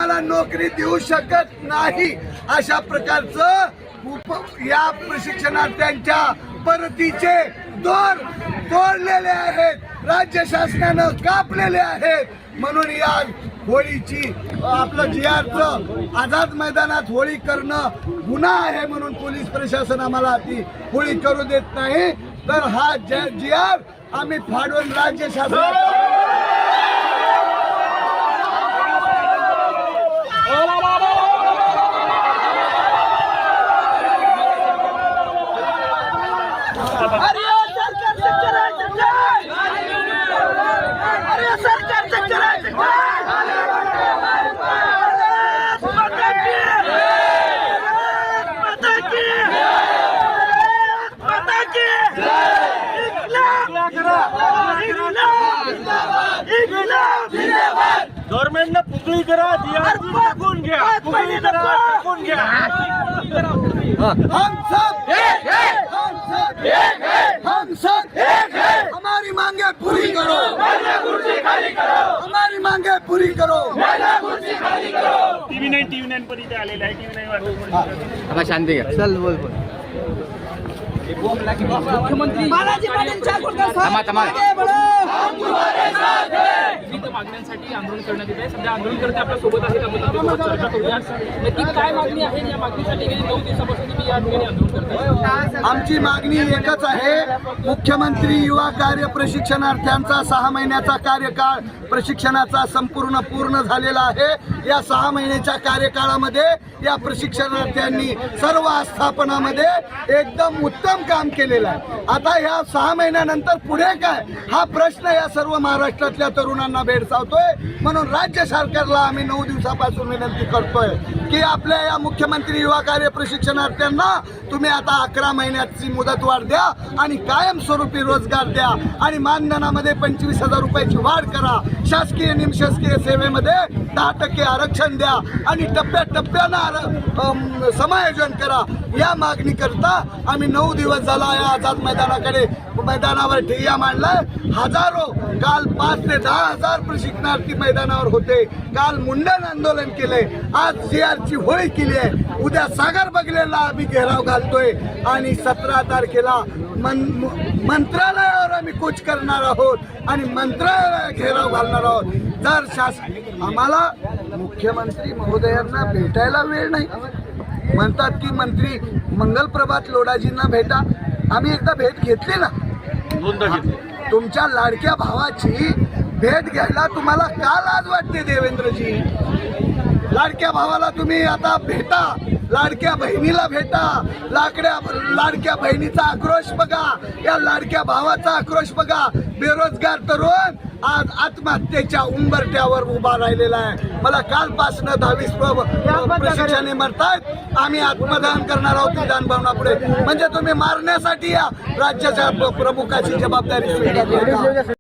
मला नोकरी देऊ शकत नाही अशा प्रकारचं या प्रशिक्षणार्थ्यांच्या परतीचे दोर तोडलेले आहेत, राज्य शासनानं कापलेले आहेत. म्हणून या होळीची आपलं GRचं आझाद मैदानात होळी करणं गुन्हा आहे म्हणून पोलीस प्रशासन आम्हाला ती होळी करू देत नाही. तर हा GR आम्ही फाडून राज्य शासनाला गव्हर्नमेंटने पुकळी करा, टाकून घ्या, पुकळी करा, टाकून घ्या. हम सब एक है, हमारी मांगे पूरी करो, हमारी मांगे पूरी करो. TV9 पण इथे आलेला आहे. TV9 वर शांती घ्या. चल बोल बोल. मुख्यमंत्री विविध मागण्यांसाठी आंदोलन करण्यात येत आहे. सध्या आंदोलनकर्ते आपल्या सोबत आहेत, आपण चर्चा करूया. नक्की काय मागणी आहे? या मागणीसाठी गेली 9 दिवसापासून तुम्ही या ठिकाणी आंदोलन करताय. आमची मागणी एकच आहे, मुख्यमंत्री युवा कार्य प्रशिक्षणार्थ्यांचा 6 महिन्याचा कार्यकाळ प्रशिक्षणाचा संपूर्ण पूर्ण झालेला आहे. या 6 महिन्याच्या कार्यकाळामध्ये या प्रशिक्षणार्थ्यांनी सर्व आस्थापनामध्ये एकदम उत्तम काम केलेलं आहे. आता ह्या 6 महिन्यानंतर पुढे काय हा प्रश्न या सर्व महाराष्ट्रातल्या तरुणांना भेडसावतोय. म्हणून राज्य सरकारला आम्ही 9 दिवसापासून विनंती करतोय की आपल्या या मुख्यमंत्री युवा कार्य प्रशिक्षणार्थ्यांना तुम्ही आता 11 महिन्याची मुदतवाढ द्या आणि कायमस्वरूपी रोजगार द्या आणि मानधनामध्ये 25,000 रुपयाची वाढ करा. शासकीय निमशासकीय सेवेमध्ये 10% आरक्षण द्या आणि टप्प्याटप्प्यानं समायोजन करा. या मागणी करता आम्ही 9 दिवस झाला या आझाद मैदानावर ठिय्या मांडलाय. हजारो, काल 5 ते 10,000 प्रशिक्षणार्थी मैदानावर होते. काल मुंडन आंदोलन केले, आज GRची होळी केली आहे. उद्या सागर बगलेला आम्ही घेराव घालतोय आणि 17 तारखेला मंत्रालयावर आम्ही कूच करणार आहोत आणि मंत्रालयाला घेराव घालणार आहोत. जर आम्हाला मुख्यमंत्री महोदयांना भेटायला वेळ नाही म्हणतात की मंत्री मंगलप्रभात लोढाजींना भेटा. आम्ही एकदा भेट घेतली ना, तुमच्या लाडक्या भावाची भेट घ्यायला तुम्हाला का लाज वाटते देवेंद्रजी? लाडक्या भावाला तुम्ही आता भेटा, लाडक्या बहिणीला भेटा. लाडक्या बहिणीचा आक्रोश बघा, या लाडक्या भावाचा आक्रोश बघा. बेरोजगार तरुण आज आत्महत्येच्या उंबरठ्यावर उभा राहिलेला आहे. मला कालपासून 10-20 प्रशिक्षणे मरतायत. आम्ही आत्मदान करणार आहोत विधान भवनापुढे. म्हणजे तुम्ही मारण्यासाठी या राज्याच्या प्रमुखाची जबाबदारी स्वीकारली.